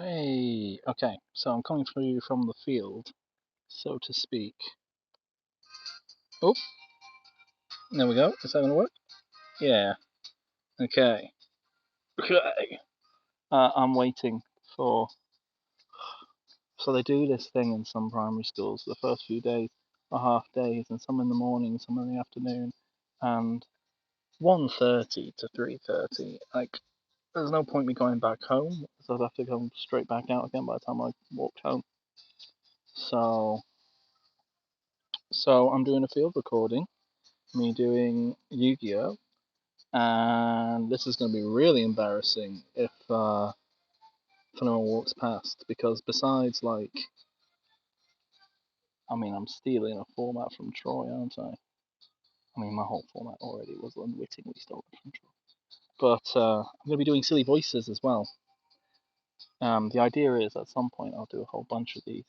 Hey, okay, so I'm coming through from the field, so to speak. Oh, there we go. Is that gonna work? Yeah. Okay. Okay. I'm waiting for. So they do this thing in some primary schools. The first few days are half days, and some in the morning, some in the afternoon, and 1:30 to 3:30. Like, there's no point me going back home, so I'd have to come straight back out again by the time I walked home. So, so I'm doing a field recording, me doing Yu-Gi-Oh, and this is going to be really embarrassing if anyone walks past, because besides, like, I mean, I'm stealing a format from Troy, aren't I? I mean, my whole format already was unwittingly stolen from Troy. But I'm going to be doing silly voices as well. The idea is at some point I'll do a whole bunch of these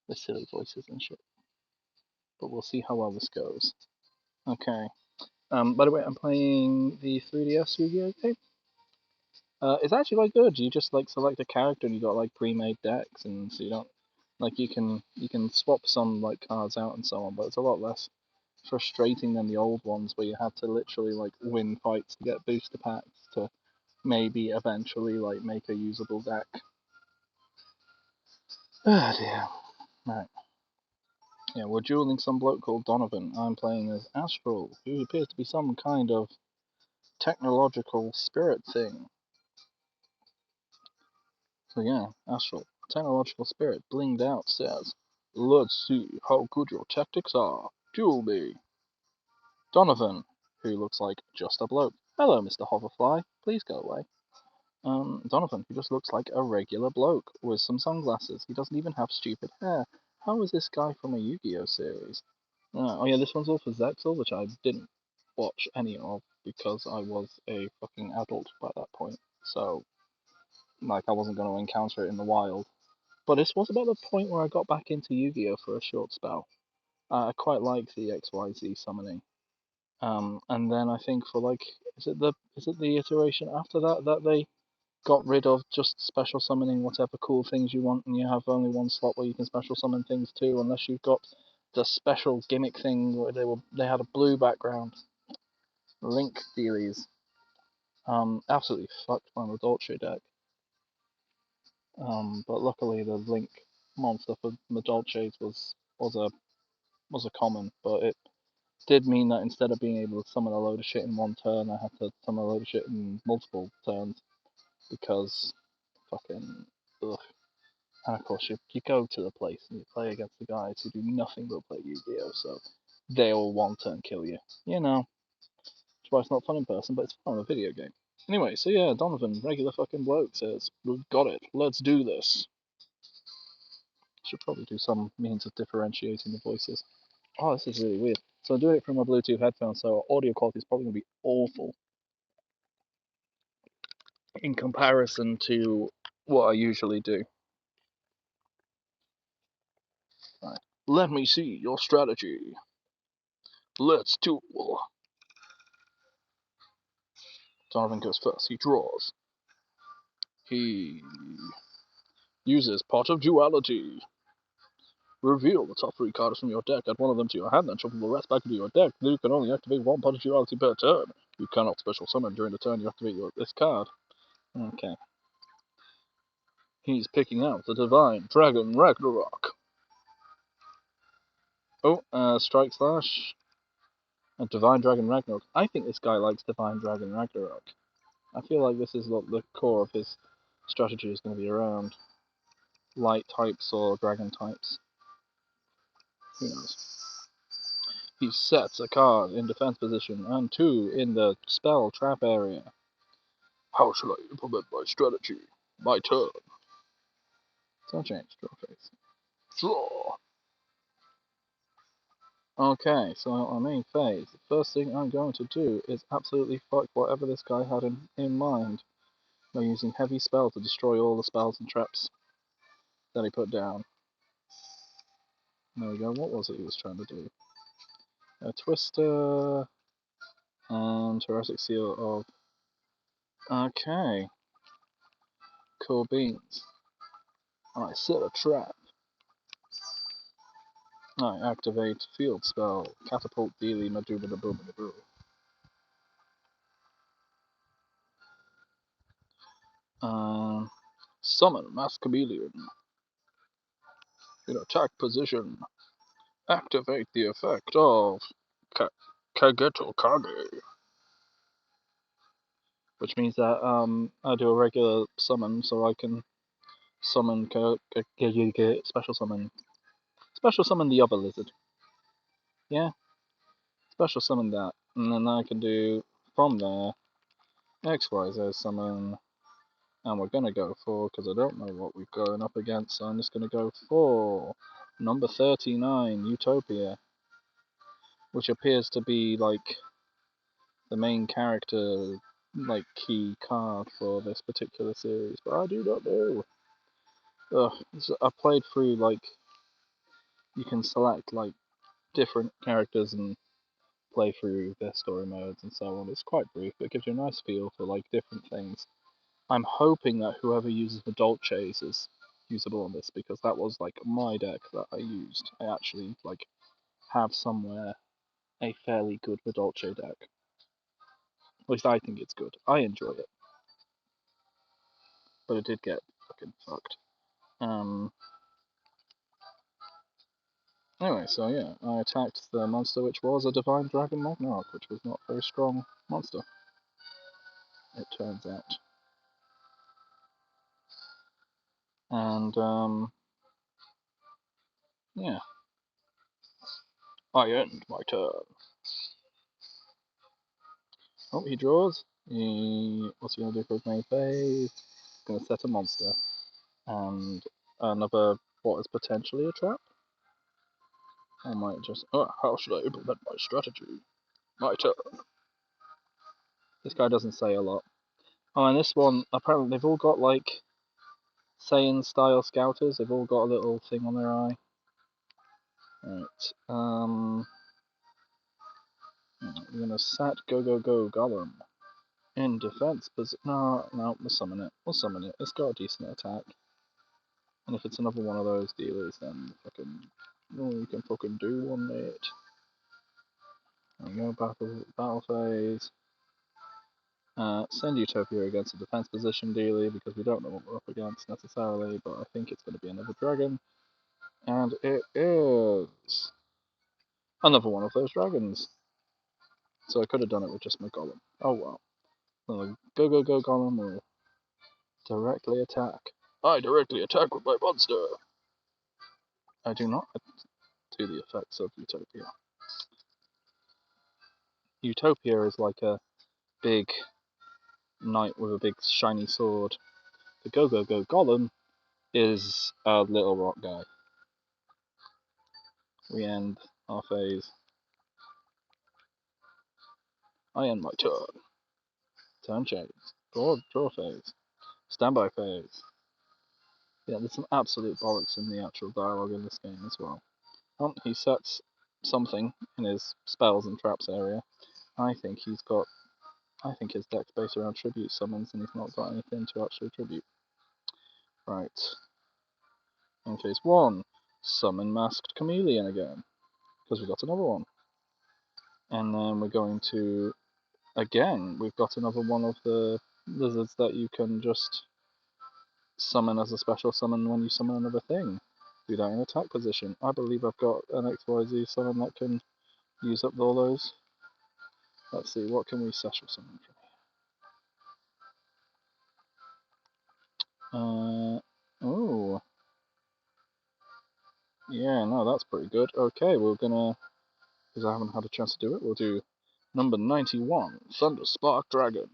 with silly voices and shit. But we'll see how well this goes. Okay. By the way, I'm playing the 3DS Yu-Gi-Oh game. It's actually quite good. You just like select a character and you got like pre-made decks, and so you don't like you can swap some like cards out and so on, but it's a lot less frustrating than the old ones where you had to literally like win fights to get booster packs to maybe eventually like make a usable deck. Oh dear. Right. Yeah, we're dueling some bloke called Donovan. I'm playing as Astral, who appears to be some kind of technological spirit thing. So yeah, Astral, technological spirit, blinged out, says, "Let's see how good your tactics are. Duel me." Donovan, who looks like just a bloke. "Hello, Mr. Hoverfly. Please go away." Donovan, who just looks like a regular bloke with some sunglasses. He doesn't even have stupid hair. How is this guy from a Yu-Gi-Oh series? Oh yeah, this one's all for Zexal, which I didn't watch any of because I was a fucking adult by that point. So, like, I wasn't going to encounter it in the wild. But this was about the point where I got back into Yu-Gi-Oh for a short spell. I quite like the XYZ summoning. And then I think for like, is it the iteration after that that they got rid of just special summoning whatever cool things you want, and you have only one slot where you can special summon things too, unless you've got the special gimmick thing where they had a blue background. Link dealies. Absolutely fucked by the Dolce deck. But luckily the Link monster for Madolches was a common, but it did mean that instead of being able to summon a load of shit in one turn, I had to summon a load of shit in multiple turns because fucking ugh. And of course, you go to the place and you play against the guys who do nothing but play Yu-Gi-Oh, so they all one turn kill you. You know, that's why it's not fun in person, but it's fun on a video game. Anyway, so yeah, Donovan, regular fucking bloke, says, "We've got it. Let's do this." Should probably do some means of differentiating the voices. Oh, this is really weird. So I'm doing it from my Bluetooth headphones, so audio quality is probably going to be awful in comparison to what I usually do. Right. Let me see your strategy. Let's duel. Donovan goes first. He draws. He uses Pot of Duality. Reveal the top three cards from your deck, add one of them to your hand, then shuffle the rest back into your deck. You can only activate one Pot of Duality per turn. You cannot special summon during the turn you activate this card. Okay. He's picking out the Divine Dragon Ragnarok. Oh, Strike Slash. And Divine Dragon Ragnarok. I think this guy likes Divine Dragon Ragnarok. I feel like this is what the core of his strategy is going to be around. Light types or dragon types. Who knows? He sets a card in defense position and two in the spell trap area. How shall I implement my strategy? My turn. So change, draw face. Draw! Okay, so our main phase. The first thing I'm going to do is absolutely fuck whatever this guy had in mind by using heavy spell to destroy all the spells and traps that he put down. There we go, what was it he was trying to do? A Twister and Thoracic Seal of... Okay. Cool beans. I set a trap. I activate field spell. Catapult dealy madubadaboo. Summon Mass Chameleon. In attack position. Activate the effect of Kageto Kage. Which means that I do a regular summon, so I can summon special summon the other lizard. Yeah, special summon that, and then I can do from there XYZ summon, and we're gonna go for, because I don't know what we're going up against, so I'm just gonna go for number 39, Utopia, which appears to be like the main character, like key card for this particular series, but I do not know. I played through, like, you can select like different characters and play through their story modes and so on. It's quite brief, but it gives you a nice feel for like different things. I'm hoping that whoever uses the Dolces is usable on this, because that was like my deck that I used. I actually like have somewhere a fairly good Dolce deck. At least I think it's good. I enjoy it, but it did get fucking fucked. Anyway, so yeah, I attacked the monster, which was a Divine Dragon Monarch, which was not a very strong monster, it turns out. And yeah, I end my turn. Oh, he draws. What's he gonna do for his main phase? He's gonna set a monster and another what is potentially a trap. I might just. Oh, how should I implement my strategy? My turn. This guy doesn't say a lot. Oh, and this one, apparently they've all got like Saiyan style scouters. They've all got a little thing on their eye. Right. We're gonna sat go golem in defense. But no, we'll summon it. We'll summon it. It's got a decent attack. And if it's another one of those dealers, then fucking, you can fucking do one, mate. There we go, battle phase. Send Utopia against a defense position dealer, because we don't know what we're up against necessarily, but I think it's going to be another dragon. And it is another one of those dragons. So I could have done it with just my golem. Oh well. Go golem will directly attack. I directly attack with my monster. I do not do the effects of Utopia. Utopia is like a big knight with a big shiny sword. The go golem is a little rock guy. We end our phase. I end my turn. Turn change. Draw phase. Standby phase. Yeah, there's some absolute bollocks in the actual dialogue in this game as well. He sets something in his spells and traps area. I think his deck's based around tribute summons, and he's not got anything to actually tribute. Right. In phase 1, summon Masked Chameleon again, because we got another one. And then we're going to, again, we've got another one of the lizards that you can just summon as a special summon when you summon another thing. Do that in attack position. I believe I've got an XYZ summon that can use up all those. Let's see, what can we special summon from? Oh. Yeah, no, that's pretty good. Okay, we're gonna, because I haven't had a chance to do it, we'll do number 91, Thunder Spark Dragon.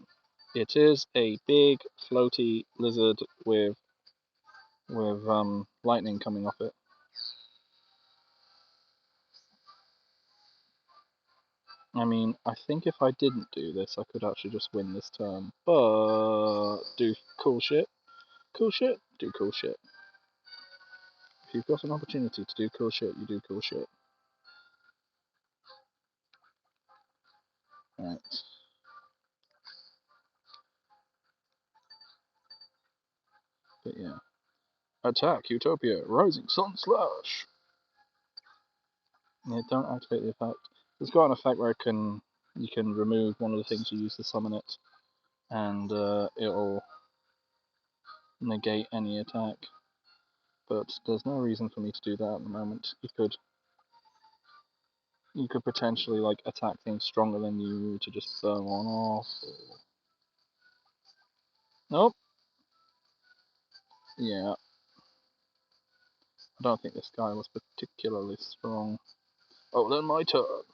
It is a big, floaty lizard with lightning coming off it. I mean, I think if I didn't do this, I could actually just win this turn. But do cool shit. Cool shit. Do cool shit. If you've got an opportunity to do cool shit, you do cool shit. Right. But yeah. Attack Utopia, Rising Sun Slash. Yeah, don't activate the effect. It's got an effect where you can remove one of the things you use to summon it, and it'll negate any attack. But there's no reason for me to do that at the moment. You could potentially like attack things stronger than you to just burn one off. Or... Nope. Yeah. I don't think this guy was particularly strong. Oh, then my turn.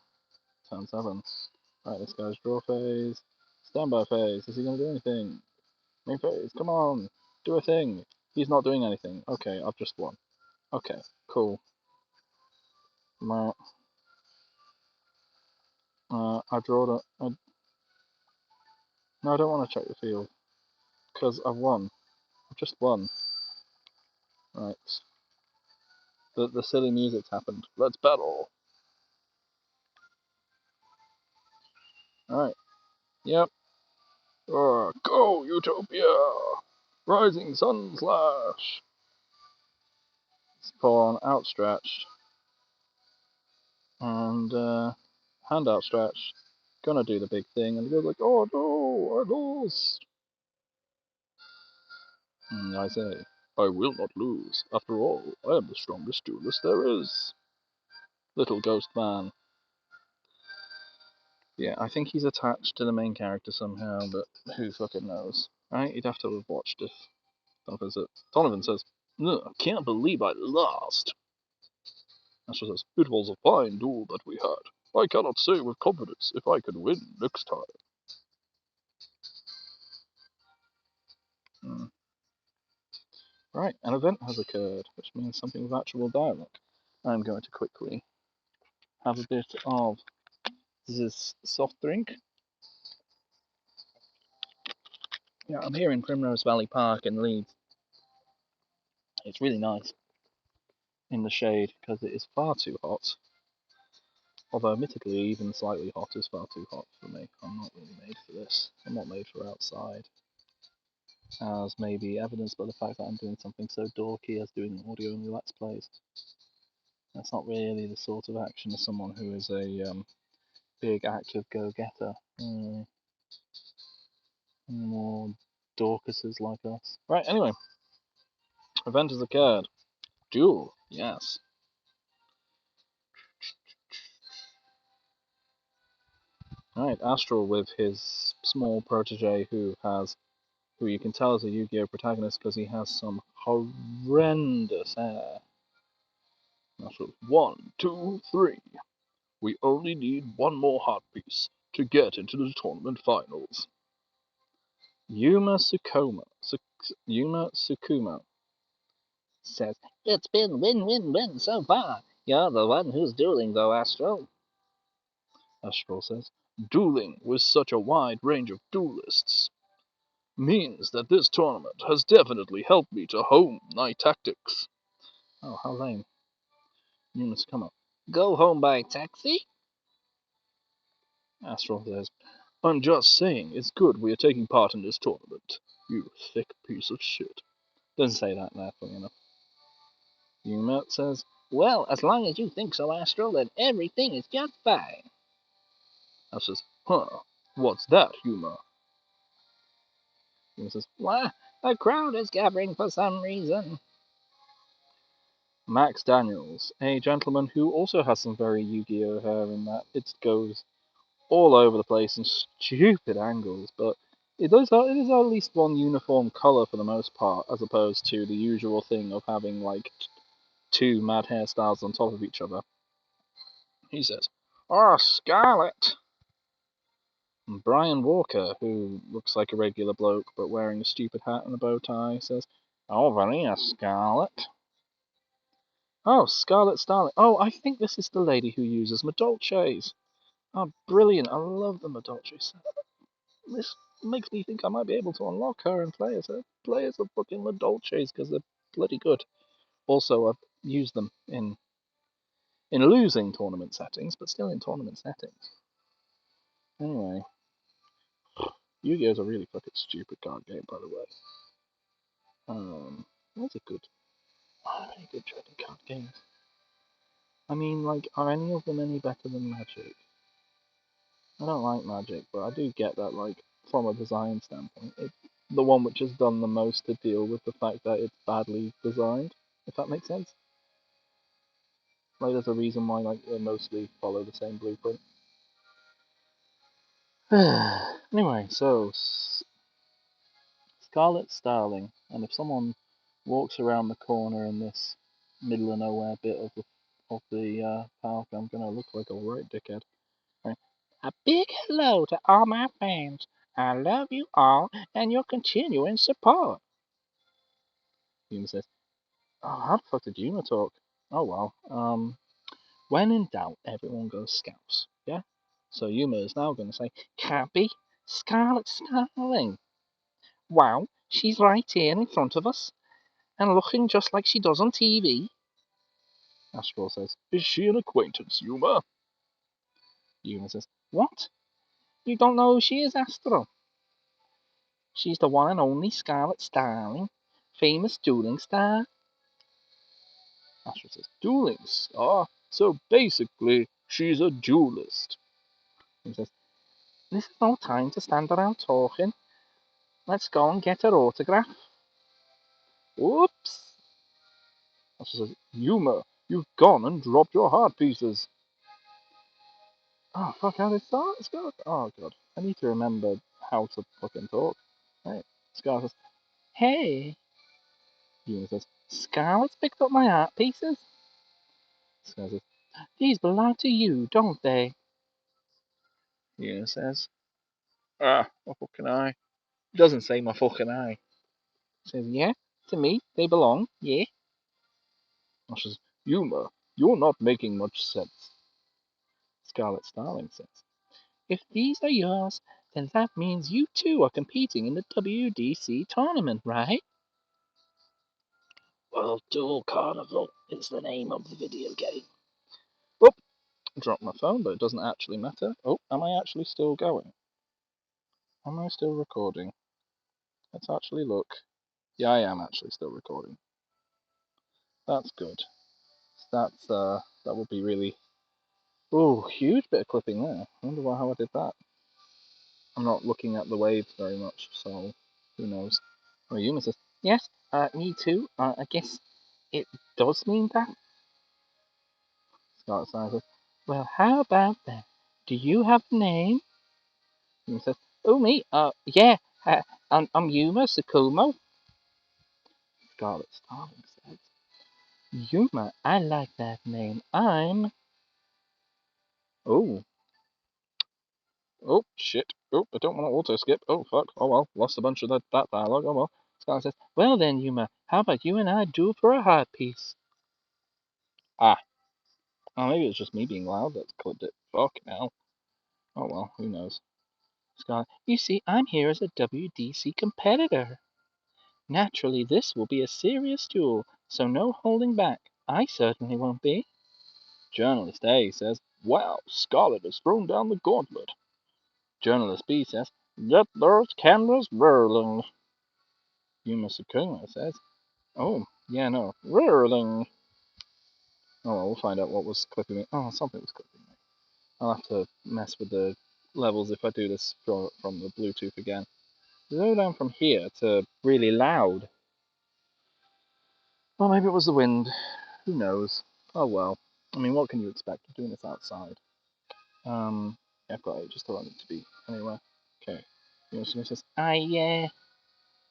Turn 7. Right, this guy's draw phase. Standby phase. Is he going to do anything? Main phase. Come on. Do a thing. He's not doing anything. Okay, I've just won. Okay, cool. I draw the... No, I don't want to check the field. Because I've won. I've just won. Right. The silly music's happened. Let's battle. Alright. Yep. Go, Utopia! Rising Sun Slash! Spawn outstretched. And, hand outstretched. Gonna do the big thing. And he goes like, oh no, I lost! And I say, I will not lose. After all, I am the strongest duelist there is. Little ghost man. Yeah, I think he's attached to the main character somehow, but who fucking knows? Right? You'd have to have watched it. Donovan says, I can't believe I lost. Astro says, it was a fine duel that we had. I cannot say with confidence if I can win next time. Right, an event has occurred, which means something with actual dialogue. I'm going to quickly have a bit of this soft drink. Yeah, I'm here in Primrose Valley Park in Leeds. It's really nice in the shade because it is far too hot. Although, admittedly, even slightly hot is far too hot for me. I'm not really made for this. I'm not made for outside. As maybe evidenced by the fact that I'm doing something so dorky as doing audio only Let's Plays. That's not really the sort of action of someone who is a big active go-getter. More Dorcases like us. Right, anyway. Event has occurred. Duel, yes. Right, Astral with his small protege who you can tell is a Yu-Gi-Oh protagonist because he has some horrendous hair. Astral, 1, 2, 3. We only need one more heart piece to get into the tournament finals. Yuma Sukuma says, it's been win-win-win so far. You're the one who's dueling though, Astral. Astral says, dueling with such a wide range of duelists means that this tournament has definitely helped me to hone my tactics. Oh, how lame. Yuma Sukuma. Go home by taxi? Astral says, I'm just saying it's good we are taking part in this tournament. You thick piece of shit. Doesn't say that there, funny enough. Yuma says, well, as long as you think so, Astral, then everything is just fine. I says, huh, what's that, Yuma? Yuma says, why, a crowd is gathering for some reason. Max Daniels, a gentleman who also has some very Yu-Gi-Oh hair in that it goes all over the place in stupid angles, but it is at least one uniform colour for the most part, as opposed to the usual thing of having like two mad hairstyles on top of each other. He says, "Oh, Scarlet!" And Brian Walker, who looks like a regular bloke but wearing a stupid hat and a bow tie, says, "Over here, Scarlet." Oh, Scarlet Starling. Oh, I think this is the lady who uses Madolches. Oh, brilliant. I love the Madolches. This makes me think I might be able to unlock her and play as the fucking Madolches because they're bloody good. Also, I've used them in losing tournament settings, but still in tournament settings. Anyway, Yu-Gi-Oh is a really fucking stupid card game, by the way. That's a good. any good trading card games. I mean, like, are any of them any better than Magic? I don't like Magic, but I do get that, like, from a design standpoint, it's the one which has done the most to deal with the fact that it's badly designed, if that makes sense. Like, there's a reason why, like, they mostly follow the same blueprint. Anyway, so Scarlet Starling, and if someone walks around the corner in this middle of nowhere bit of the park, I'm gonna look like a right dickhead. Right? A big hello to all my fans. I love you all and your continuing support. Yuma says, "Oh, how the fuck did Yuma talk? Oh well. When in doubt, everyone goes Scouts. Yeah. So Yuma is now going to say, Cappy, Scarlet Starling. Wow, she's right here in front of us and looking just like she does on TV. Astral says, Is she an acquaintance, Yuma? Yuma says, What? You don't know who she is, Astral? She's the one and only Scarlet Starling, famous dueling star. Astral says, Dueling star? So basically, she's a duelist. He says, This is no time to stand around talking. Let's go and get her autograph. Whoops! Astral says, Yuma, you've gone and dropped your heart pieces. Oh, fuck, how did it start? Oh, God. I need to remember how to fucking talk. Right. Scar says, Hey! Yuma says, Scarlet's picked up my art pieces. Scar says, These belong to you, don't they? Yuma says, my fucking eye. It doesn't say my fucking eye. Says, Yeah, to me, they belong, yeah. I says, Yuma, you're not making much sense. Scarlet Starling says, If these are yours, then that means you too are competing in the WDC tournament, right? World Duel Carnival is the name of the video game. Oop, dropped my phone, but it doesn't actually matter. Oh, am I actually still going? Am I still recording? Let's actually look. Yeah, I am actually still recording. That's good. That would be really. Oh, huge bit of clipping there. I wonder how I did that. I'm not looking at the waves very much, so who knows? Oh, Yuma says, Yes, me too. I guess it does mean that. Scarlet says, Well, how about that? Do you have a name? Yuma says, Oh, me? Yeah, I'm Yuma Sakumo. Scarlet Starling says, Yuma, I like that name. I'm. Oh, oh, shit. Oh, I don't want to auto skip. Oh, fuck. Oh, well, lost a bunch of that dialogue. Oh, well. Scarlet says, Well then, Yuma, how about you and I duel for a heart piece? Ah. Oh, maybe it's just me being loud that's clipped it. Fuck now. Oh, well, who knows? Scarlet, you see, I'm here as a WDC competitor. Naturally, this will be a serious duel, so no holding back. I certainly won't be. Journalist A says, Wow, Scarlet has thrown down the gauntlet. Journalist B says, Get those cameras rolling. Yuma Sakuma says, Oh, yeah, no, rolling. Oh, well, we'll find out what was clipping me. Oh, something was clipping me. I'll have to mess with the levels if I do this from the Bluetooth again. Go down from here to really loud. Well, maybe it was the wind. Who knows? Oh well. I mean, what can you expect? We're doing this outside. Yeah, I've got ages till I need to be anywhere. Okay. Yuma says, I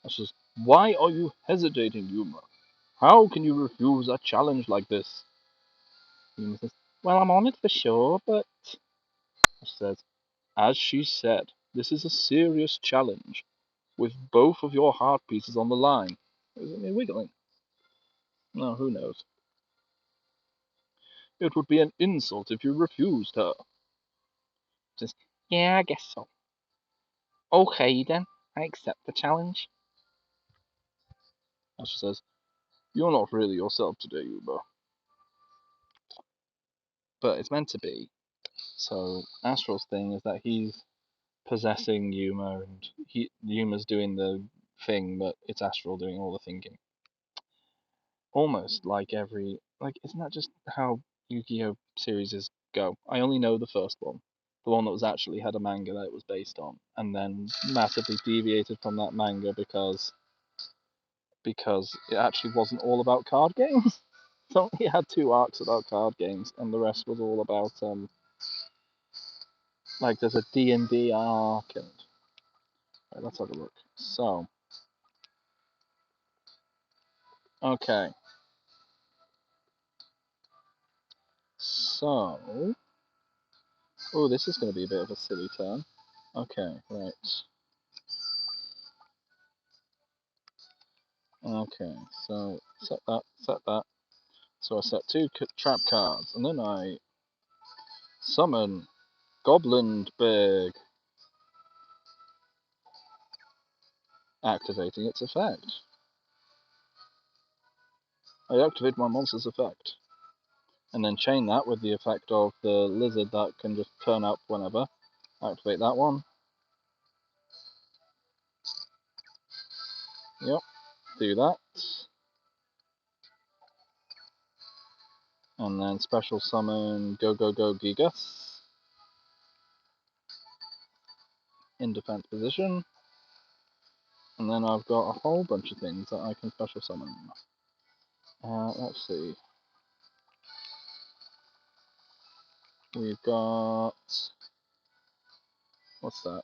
says, Why are you hesitating, Yuma? How can you refuse a challenge like this? Yuma says, Well, I'm on it for sure, but. She says, As she said, this is a serious challenge, with both of your heart pieces on the line. Isn't it wiggling? No, who knows? It would be an insult if you refused her. Says, Yeah, I guess so. Okay then, I accept the challenge. And she says, You're not really yourself today, Uber. But it's meant to be. So Astral's thing is that he's possessing Yuma and Yuma's doing the thing, but it's Astral doing all the thinking. almost like every isn't that just how Yu-Gi-Oh series go? I only know the first one, the one that was actually had a manga that it was based on, and then massively deviated from that manga because it actually wasn't all about card games. So he had two arcs about card games, and the rest was all about there's a D&D arc, and right, let's have a look. So okay, so oh, this is going to be a bit of a silly turn. Okay, right. Okay, so set that, set that. So I set two trap cards, and then I summon Goblin Big, activating its effect. I activate my monster's effect, and then chain that with the effect of the lizard that can just turn up whenever. Activate that one. Yep, do that. And then special summon Go Go Go Gigas in defense position. And then I've got a whole bunch of things that I can special summon. Let's see. We've got, what's that?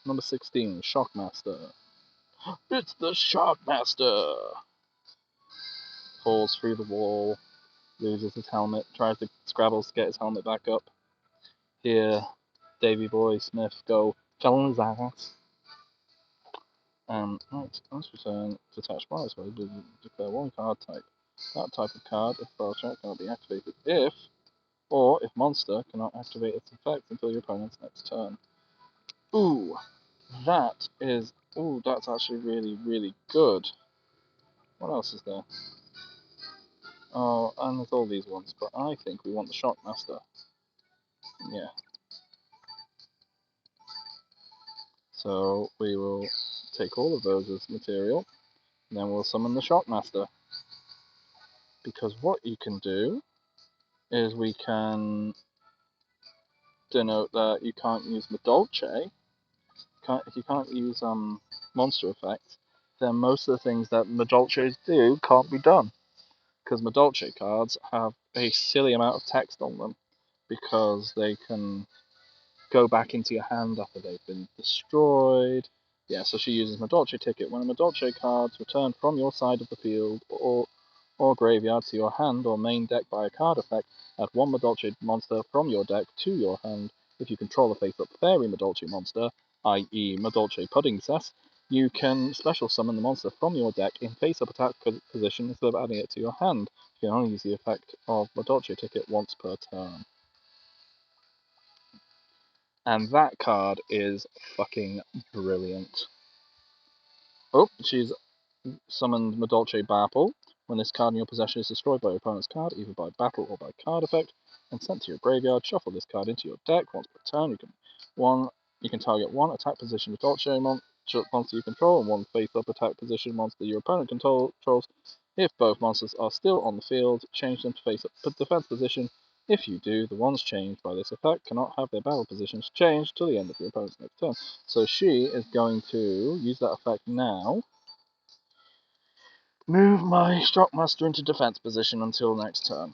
Number 16, Shockmaster. It's the Shockmaster! Falls through the wall, loses his helmet, tries to scrabbles to get his helmet back up. Here, Davy Boy Smith go, fell on his ass. Right, let's return detached bias mode to declare one card type. That type of card, if spell check, cannot be activated if monster cannot activate its effect until your opponent's next turn. Ooh, that's actually really, really good. What else is there? Oh, and there's all these ones, but I think we want the Shockmaster. Yeah. So we will take all of those as material, and then we'll summon the Shockmaster. Because what you can do is we can denote that you can't use Madolche. If you can't use monster effects, then most of the things that Madolches do can't be done. Because Madolche cards have a silly amount of text on them, because they can go back into your hand after they've been destroyed. Yeah, so she uses Madolche Ticket. When a Madolche card's returned from your side of the field or graveyard to your hand or main deck by a card effect, add one Madolche monster from your deck to your hand. If you control a face-up fairy Madolche monster, i.e. Madolche Pudding Cess, you can special summon the monster from your deck in face-up attack position instead of adding it to your hand. You can only use the effect of Madolche Ticket once per turn. And that card is fucking brilliant. Oh, she's summoned Madolche Bapple. When this card in your possession is destroyed by your opponent's card, either by battle or by card effect, and sent to your graveyard, shuffle this card into your deck. Once per turn, you can target one attack position Madolche monster you control and one face-up attack position monster your opponent controls. If both monsters are still on the field, change them to face-up defense position. If you do, the ones changed by this effect cannot have their battle positions changed till the end of your opponent's next turn. So she is going to use that effect now. Move my Shockmaster into defense position until next turn,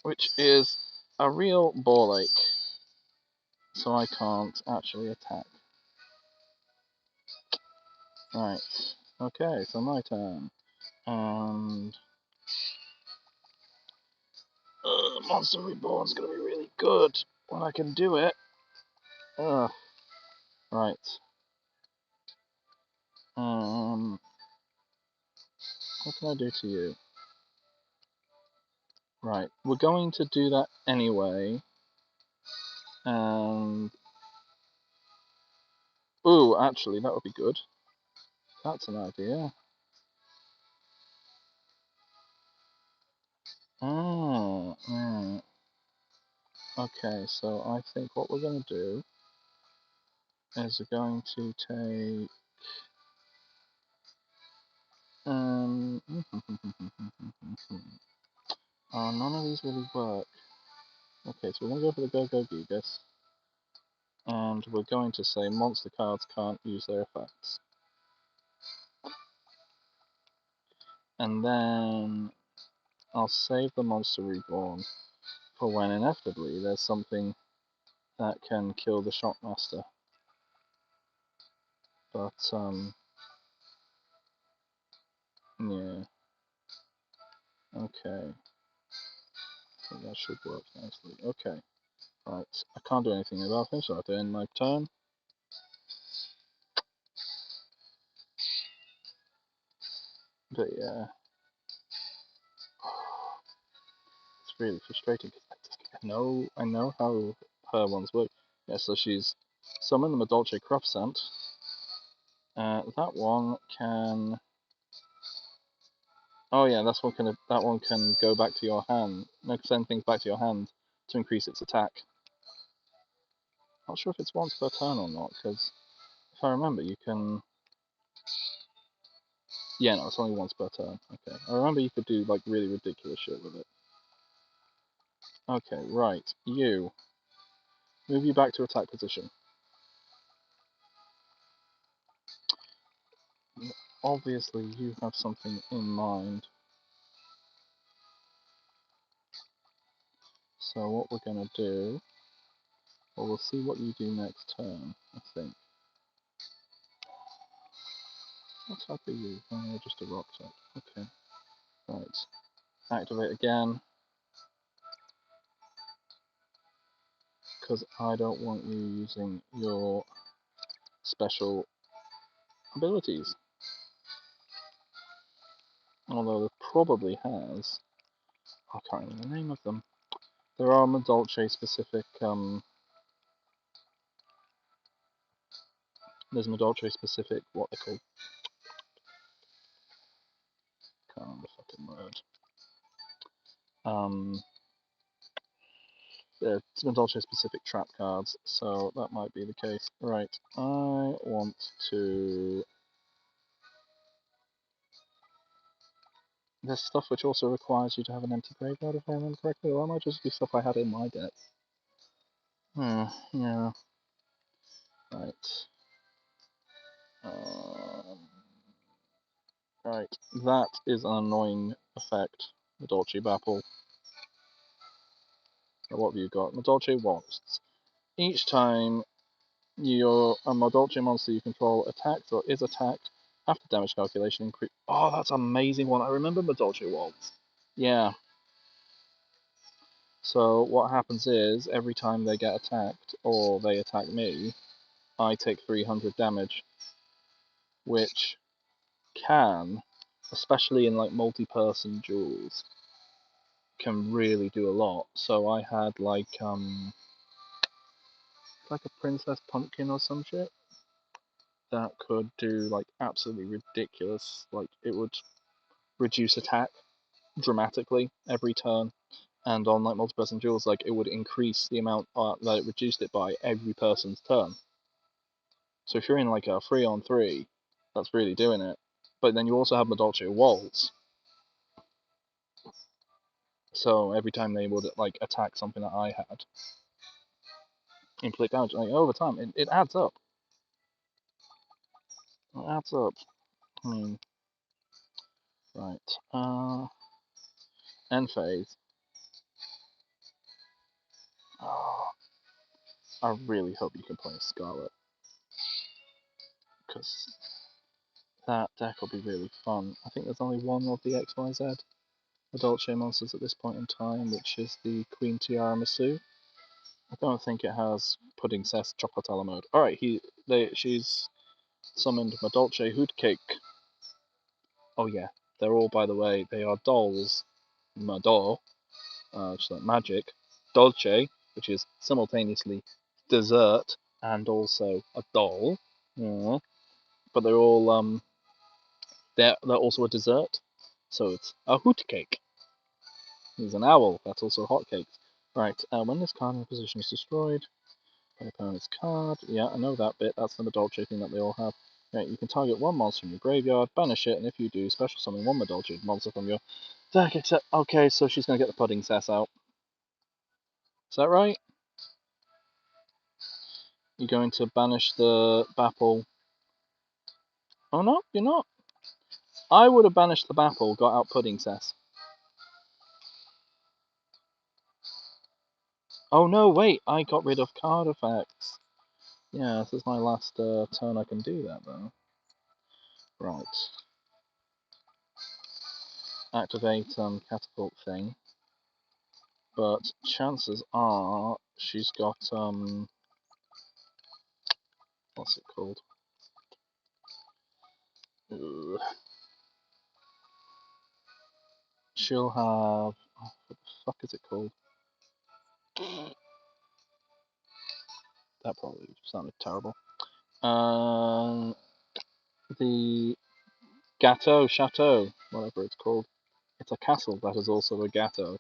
which is a real ball ache, so I can't actually attack. Right, okay, so my turn, and Monster Reborn's gonna be really good when I can do it. Ugh. Right. What can I do to you? Right, we're going to do that anyway, and ooh, actually, that would be good. That's an idea. Oh, right. Okay, so I think what we're going to do is we're going to take None of these really work. Okay, so we're going to go for the Go-Go Gigas. And we're going to say monster cards can't use their effects. And then I'll save the Monster Reborn for when inevitably there's something that can kill the Shockmaster. But, yeah. Okay. I think that should work nicely. Okay. Right. I can't do anything about him, so I have to end my turn. But yeah. It's really frustrating because I know how her ones work. Yeah, so she's summoned the Madolche Croftsant. That one can. Oh yeah, that one can go back to your hand. No, send things back to your hand to increase its attack. Not sure if it's once per turn or not, because if I remember, you can. Yeah, no, it's only once per turn. Okay, I remember you could do like really ridiculous shit with it. Okay, right, you move you back to attack position. Obviously, you have something in mind. So what we're gonna do, well, we'll see what you do next turn. I think. What type are you? Oh, you're just a rock type. Okay. Right. Activate again. Because I don't want you using your special abilities. Although it probably has. I can't remember the name of them. There are Madolche specific. There's Madolche specific. What they're called. Can't remember the fucking word. There's Madolche specific trap cards, so that might be the case. Right. I want to. There's stuff which also requires you to have an empty graveyard, if I remember correctly, or that might just be stuff I had in my deck. Yeah. Right. Right. That is an annoying effect. The Dolce Bapple. What have you got? Madolche Waltz. Each time your a Madolche monster you control attacks or is attacked, after damage calculation increase. Oh, that's an amazing one. I remember Madolche Waltz. Yeah. So what happens is every time they get attacked or they attack me, I take 300 damage, which can, especially in like multi-person duels, can really do a lot. So I had like a princess pumpkin or some shit that could do like absolutely ridiculous. Like it would reduce attack dramatically every turn, and on like multi-person duels, like it would increase the amount that it reduced it by every person's turn. So if you're in like a 3-on-3, that's really doing it. But then you also have Madolche Waltz. So every time they would like attack something that I had, inflict damage, like over time, it adds up. It adds up. I mean, right. End phase. Oh, I really hope you can play Scarlet, because that deck will be really fun. I think there's only one of the XYZ Adultche monsters at this point in time, which is the Queen Tiara Masu. I don't think it has Pudding Cess Chocolatella mode. Alright, she's summoned Madolche Hoodcake. Oh yeah, they're all, by the way, they are dolls. Madol, which is like magic. Dolce, which is simultaneously dessert and also a doll. Yeah. But they're all they're also a dessert. So it's a hoot cake. He's an owl. That's also hotcakes. Right. When this card in position is destroyed by opponent's card. Yeah, I know that bit. That's the Madolche thing that they all have. Right, you can target one monster from your graveyard, banish it, and if you do, special summon one Madolche monster from your Deck except okay, so she's gonna get the pudding cess out. Is that right? You're going to banish the Bapple. Oh no, you're not. I would have banished the Bapple, got out pudding cess. Oh no, wait, I got rid of card effects. Yeah, this is my last turn I can do that though. Right. Activate catapult thing. But chances are she's got what's it called? Ugh. She'll have what the fuck is it called? That probably sounded terrible. The Chateau, whatever it's called. It's a castle that is also a Gatto.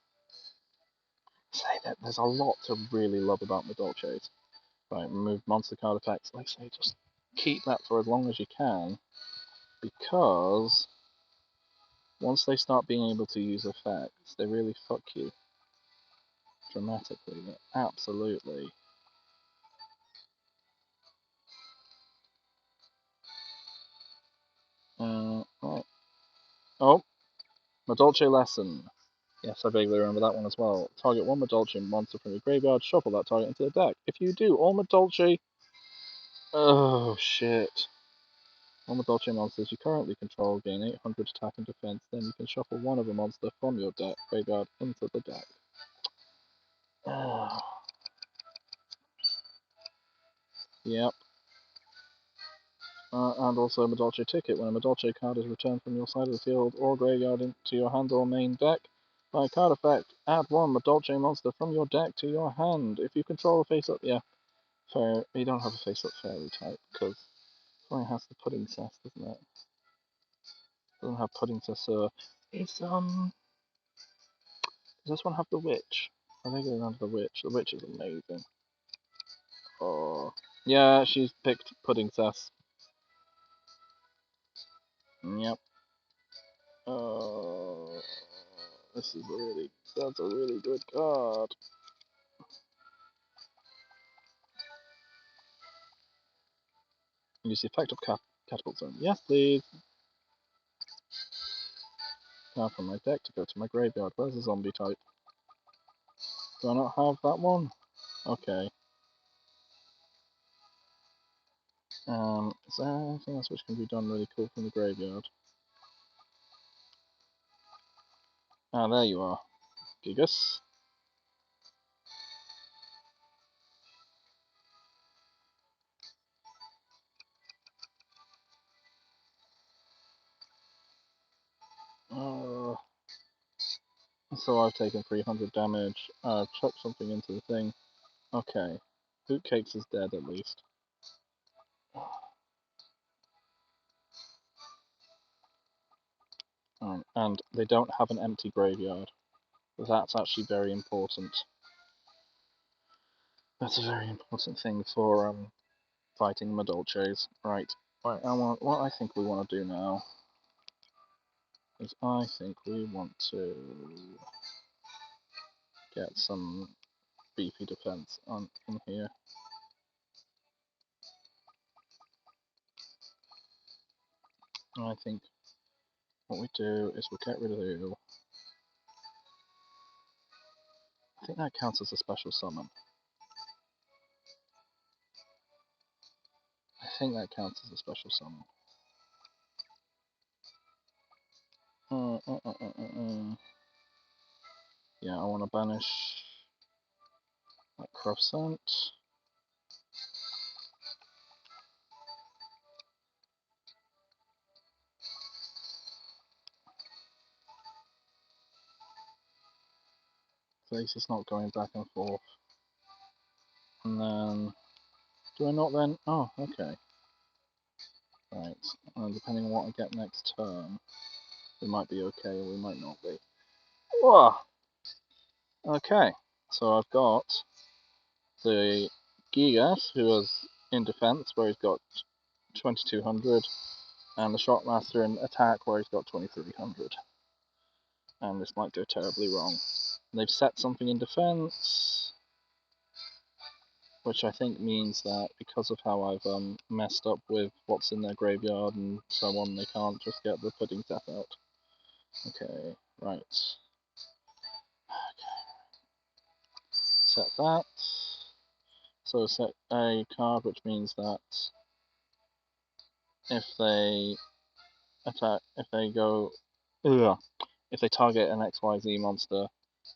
Say that there's a lot to really love about Madolches. Right, remove monster card effects. Like I say, just keep that for as long as you can, because once they start being able to use effects, they really fuck you dramatically. Absolutely. Right. Oh, Madolche lesson. Yes, I vaguely remember that one as well. Target one Madolche monster from your graveyard, shuffle that target into the deck. If you do, all Madolche... Oh, shit. All Madolche monsters you currently control gain 800 attack and defense, then you can shuffle one of a monster from your deck graveyard into the deck. Yep. And also a Madolche ticket. When a Madolche card is returned from your side of the field or graveyard into your hand or main deck, by card effect, add one Madolche monster from your deck to your hand. If you control a face-up, yeah, fair. You don't have a face-up fairy type, because it only has the pudding cess, doesn't it? Doesn't have pudding cess, does this one have the witch? I think it doesn't have the witch. The witch is amazing. Oh. Yeah, she's picked pudding cess. Yep. This is that's a really good card. Use the effect of catapult zone. Yes, please. Now from my deck to go to my graveyard. Where's the zombie type? Do I not have that one? Okay. Is there anything else which can be done really cool from the graveyard? Ah, there you are. Gigas. So I've taken 300 damage. I've chucked something into the thing. Okay. Bootcakes is dead at least. And they don't have an empty graveyard. That's actually very important. That's a very important thing for fighting Madolches. Right. Right. What I think we want to do now is I think we want to get some beefy defense in here. And I think what we do is we'll get rid of the... I think that counts as a special summon. I think that counts as a special summon. Yeah, I want to banish that Crescent. At least it's not going back and forth. And then, do I not then? Oh, okay. Right, and depending on what I get next turn, we might be okay or we might not be. Whoa! Okay, so I've got the Gigas, who is in defense, where he's got 2200, and the Shockmaster in attack, where he's got 2300. and this might go terribly wrong. They've set something in defense, which I think means that because of how I've messed up with what's in their graveyard and so on, they can't just get the pudding death out. Okay, right. Set that. So set a card, which means that if they attack, if they target an XYZ monster,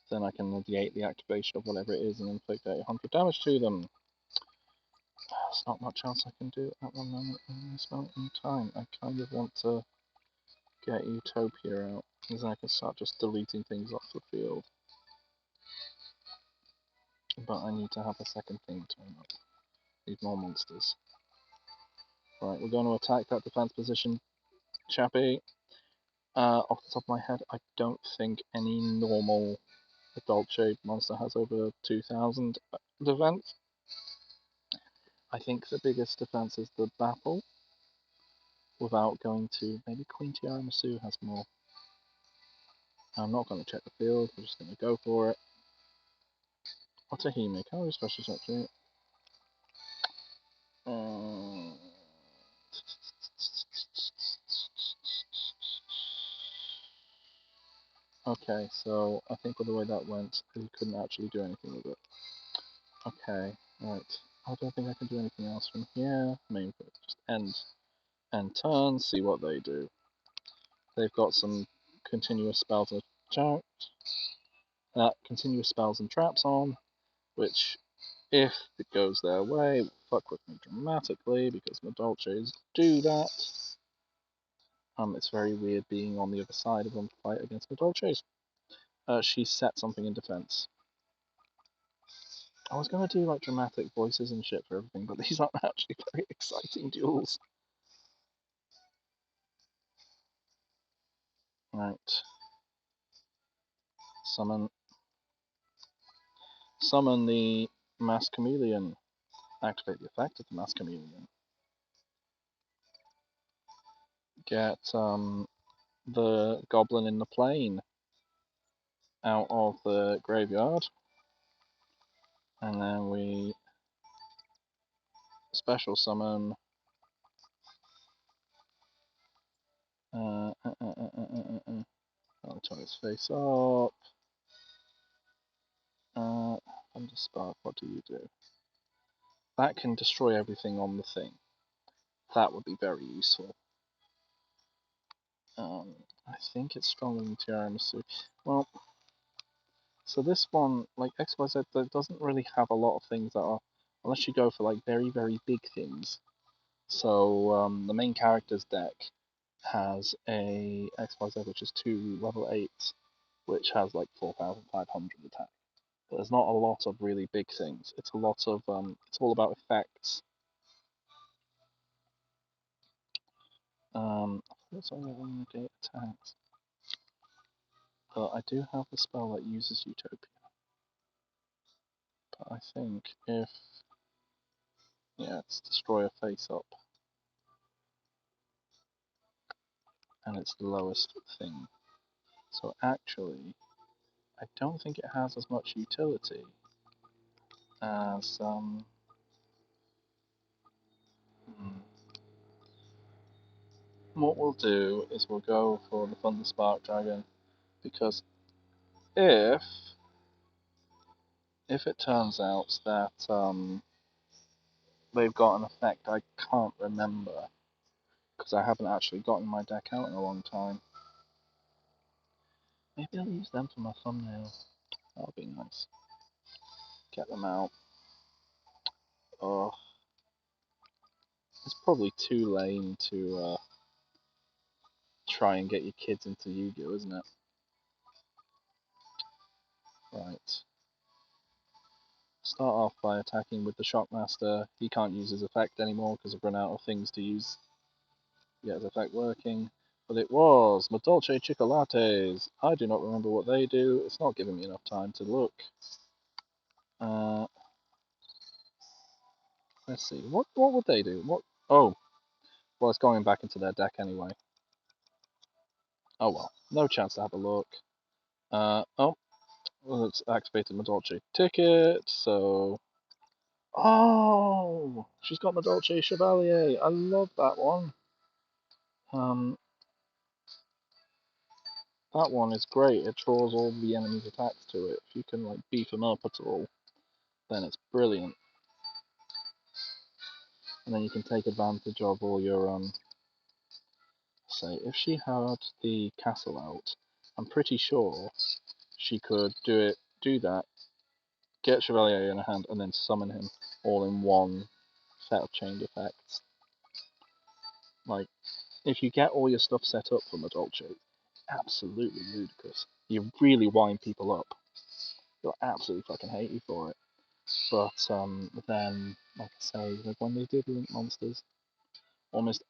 then I can negate the activation of whatever it is and inflict 800 damage to them. There's not much else I can do at one moment in this moment in time. I kind of want to get Utopia out, because I can start just deleting things off the field. But I need to have a second thing turn up. Need more monsters. Right, we're going to attack that defense position, chappy. Off the top of my head, I don't think any normal adult shaped monster has over 2000 defense. I think the biggest defense is the Battle, without going to, maybe Queen Tiramisu has more. I'm not going to check the field, we're just going to go for it. Otahime, can I use special structure? Okay, so I think with the way that went, we couldn't actually do anything with it. Okay, right. I don't think I can do anything else from here. Main just end turn, see what they do. They've got some continuous spells and continuous spells and traps on, which, if it goes their way, will fuck with me dramatically because Madolches do that. It's very weird being on the other side of them to fight against Madolches. She set something in defense. I was gonna do like dramatic voices and shit for everything, but these aren't actually very exciting duels. Right. Summon the Mass Chameleon. Activate the effect of the Mass Chameleon. Get the Goblin in the Plain out of the graveyard. And then we special summon I'll turn his face up. Thunder Spark, what do you do? That can destroy everything on the thing. That would be very useful. I think it's stronger than Tiramisu. Well, so this one, like XYZ, that doesn't really have a lot of things that are, unless you go for like very, very big things. So the main character's deck has a XYZ, which is 2 level 8s, which has like 4,500 attack. But there's not a lot of really big things. It's a lot of it's all about effects. It's only negate attacks. But I do have a spell that uses Utopia. But I think if it's destroy a face up. And it's the lowest thing. So actually, I don't think it has as much utility as what we'll do is we'll go for the Thunder Spark Dragon, because if it turns out that they've got an effect I can't remember, because I haven't actually gotten my deck out in a long time. Maybe I'll use them for my thumbnail. That'll be nice. Get them out. Oh, it's probably too lame to try and get your kids into Yu-Gi-Oh, isn't it? Right. Start off by attacking with the Shockmaster. He can't use his effect anymore because I've run out of things to use to get his effect working. But it was Madolche Chocolates. I do not remember what they do. It's not giving me enough time to look. Let's see. What would they do? What? Oh, well, it's going back into their deck anyway. Oh well, no chance to have a look. Oh, well, it's activated my Dolce ticket, so... Oh! She's got my Dolce Chevalier. I love that one. Um, that one is great. It draws all the enemy's attacks to it. If you can like beef them up at all, then it's brilliant. And then you can take advantage of all your say if she had the castle out, I'm pretty sure she could do that, get Chevalier in her hand, and then summon him all in one set of chained effects. Like, if you get all your stuff set up from a Dolce, absolutely ludicrous. You really wind people up. They'll absolutely fucking hate you for it. But then, like I say, like when they did Link Monsters, almost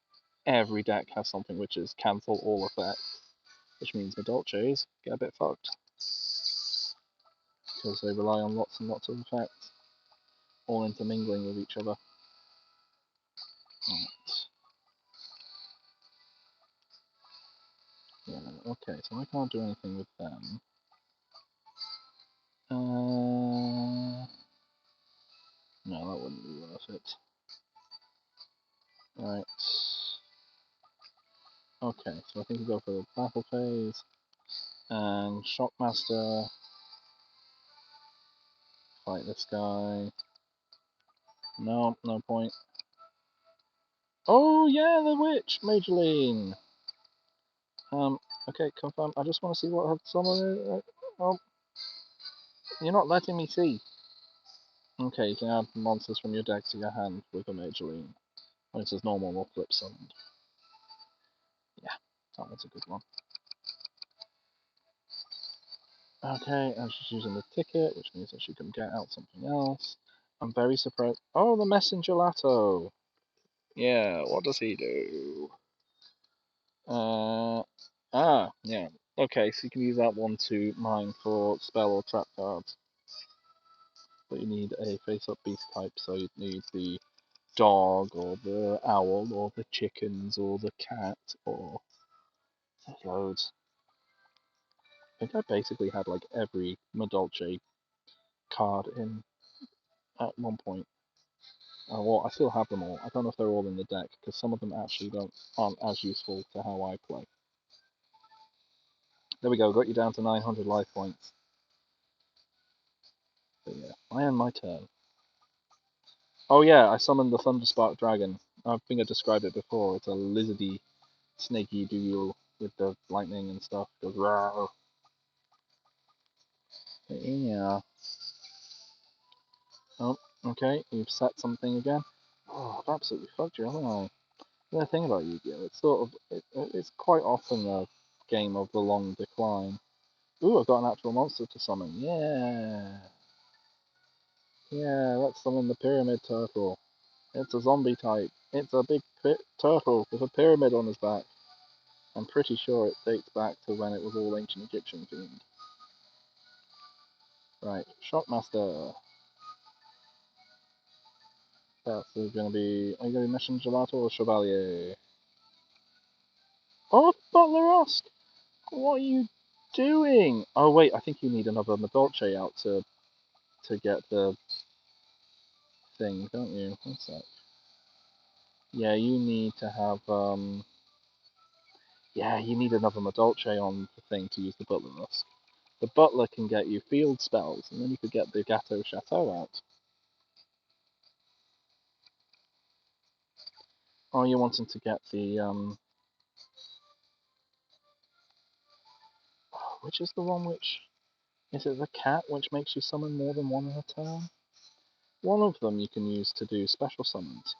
every deck has something which is cancel all effects, which means the Dolces get a bit fucked because they rely on lots and lots of effects, all intermingling with each other. Right. Yeah, okay, so I can't do anything with them. No, that wouldn't be worth it. Right. Okay, so I think we go for the battle phase. And Shockmaster. Fight this guy. No, no point. Oh yeah, the witch! Mageline! Okay, confirm. I just want to see what her summon is. Oh, you're not letting me see. Okay, you can add monsters from your deck to your hand with a Mageline. When it says normal or flip summoned. Yeah, that one's a good one. Okay, and she's using the ticket, which means that she can get out something else. I'm very surprised. Oh, the Messenger Lato! Yeah, what does he do? Yeah. Okay, so you can use that one to mine for spell or trap cards. But you need a face-up beast type, so you'd need the dog, or the owl, or the chickens, or the cat, or loads. I think I basically had like every Madolche card in at one point. Well, I still have them all. I don't know if they're all in the deck, because some of them actually aren't as useful to how I play. There we go, got you down to 900 life points. But yeah, I end my turn. Oh yeah, I summoned the Thunderspark Dragon. I think I described it before. It's a lizardy, snaky duel with the lightning and stuff. It goes rawr. Yeah. Oh, okay, you've set something again. Oh, I've absolutely fucked you, haven't I? The thing about Yu-Gi-Oh! It's sort of it's quite often a game of the long decline. Ooh, I've got an actual monster to summon. Yeah. Yeah, let's summon the Pyramid Turtle. It's a zombie type. It's a big turtle with a pyramid on his back. I'm pretty sure it dates back to when it was all ancient Egyptian themed. Right, Shockmaster. That's going to be. Are you going to be Mission Gelato or Chevalier? Oh, Butler Ask! What are you doing? Oh, wait, I think you need another Madolche out to get the thing, don't you? One sec. Yeah, you need to have. Yeah, you need another Madolche on the thing to use the Butler Ask. The Butler can get you field spells, and then you could get the Gateau Chateau out. Or you're wanting to get the which is the one which is it the cat which makes you summon more than one at a turn? One of them you can use to do special summons.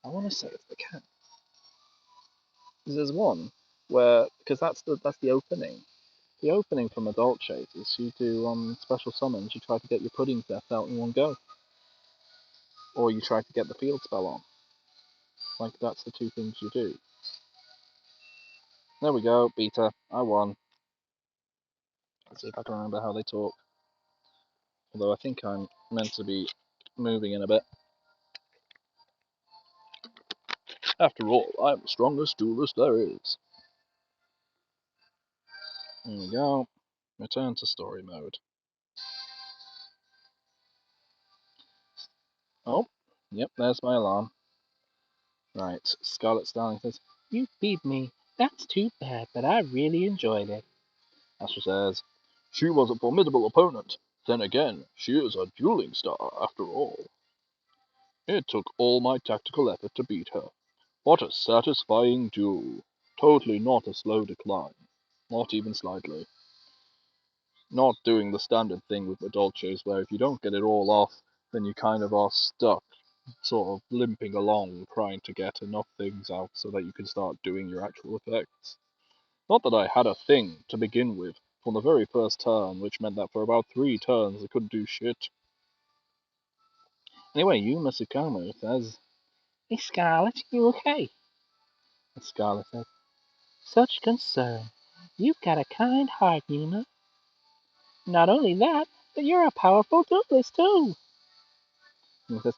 I want to say it's the cat. There's one where because that's the opening. The opening from Adult Shades is you do special summons. You try to get your pudding death out in one go, or you try to get the field spell on. Like that's the two things you do. There we go, beta. I won. Let's see if I can remember how they talk. Although I think I'm meant to be moving in a bit. After all, I'm the strongest duelist there is. There we go. Return to story mode. Oh, yep, there's my alarm. Right, Scarlet Starling says, "You beat me. That's too bad, but I really enjoyed it." Astra says, "She was a formidable opponent. Then again, she is a dueling star, after all. It took all my tactical effort to beat her. What a satisfying duel. Totally not a slow decline. Not even slightly. Not doing the standard thing with the dolces, where if you don't get it all off, then you kind of are stuck, sort of limping along, trying to get enough things out so that you can start doing your actual effects. Not that I had a thing to begin with from the very first turn, which meant that for about 3 turns I couldn't do shit. Anyway, Yuma Tsukumo says, "Hey Scarlet, you okay?" And Scarlet says, "Such concern. You've got a kind heart, Yuma. Not only that, but you're a powerful duelist too." And he says,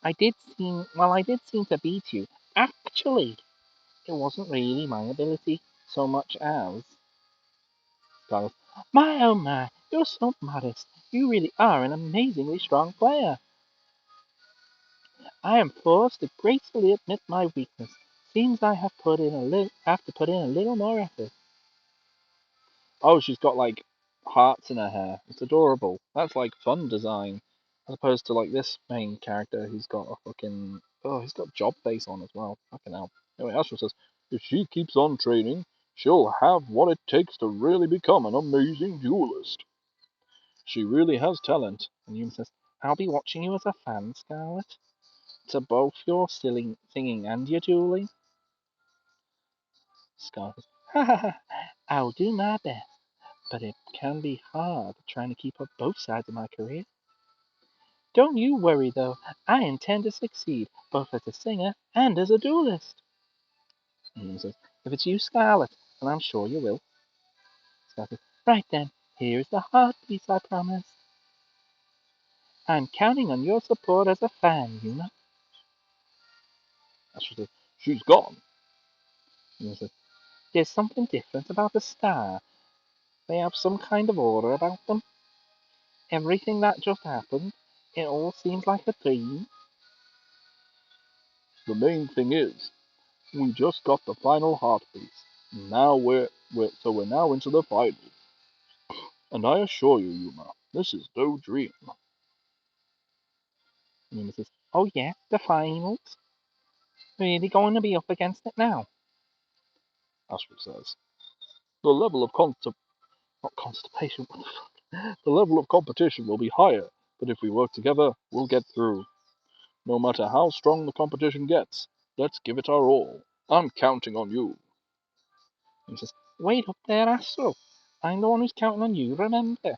I did seem to beat you. Actually, it wasn't really my ability so much as." Scarlet, "My oh my, you're so modest. You really are an amazingly strong player." "I am forced to gracefully admit my weakness. Seems I have to put in a little more effort." Oh, she's got like hearts in her hair. It's adorable. That's like fun design, as opposed to like this main character who's got a fucking he's got job face on as well. Fucking hell. Anyway, Astro says, "If she keeps on training, she'll have what it takes to really become an amazing duelist. She really has talent." And Yuma says, "I'll be watching you as a fan, Scarlet. To both your singing and your dueling." Scarlet says, "Ha ha ha. I'll do my best. But it can be hard trying to keep up both sides of my career. Don't you worry, though. I intend to succeed, both as a singer and as a duelist." And he says, "If it's you, Scarlet, and I'm sure you will." Scarlet says, "Right then, here's the heartbeats I promised. I'm counting on your support as a fan, you know." Astro says, "She's gone." And he says, "There's something different about the star. They have some kind of aura about them. Everything that just happened, it all seems like a dream." "The main thing is, we just got the final heartbeats. Now we're now into the final. And I assure you, Yuma, this is no dream." And Yuma says, "Oh yeah, the finals? Really going to be up against it now?" Astrid says, "The level of not constipation, what the fuck? The level of competition will be higher, but if we work together, we'll get through. No matter how strong the competition gets, let's give it our all. I'm counting on you." And he says, "Wait up there, Astro. I'm the one who's counting on you, remember?"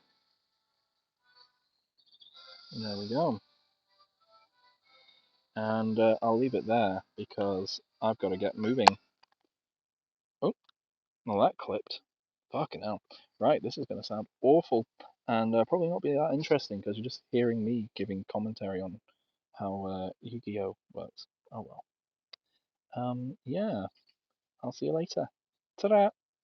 And there we go. And I'll leave it there because I've got to get moving. Oh, well, that clipped. Fucking hell. Right, this is going to sound awful and probably not be that interesting because you're just hearing me giving commentary on how Yu-Gi-Oh works. Oh well. Yeah, I'll see you later. Ta-da!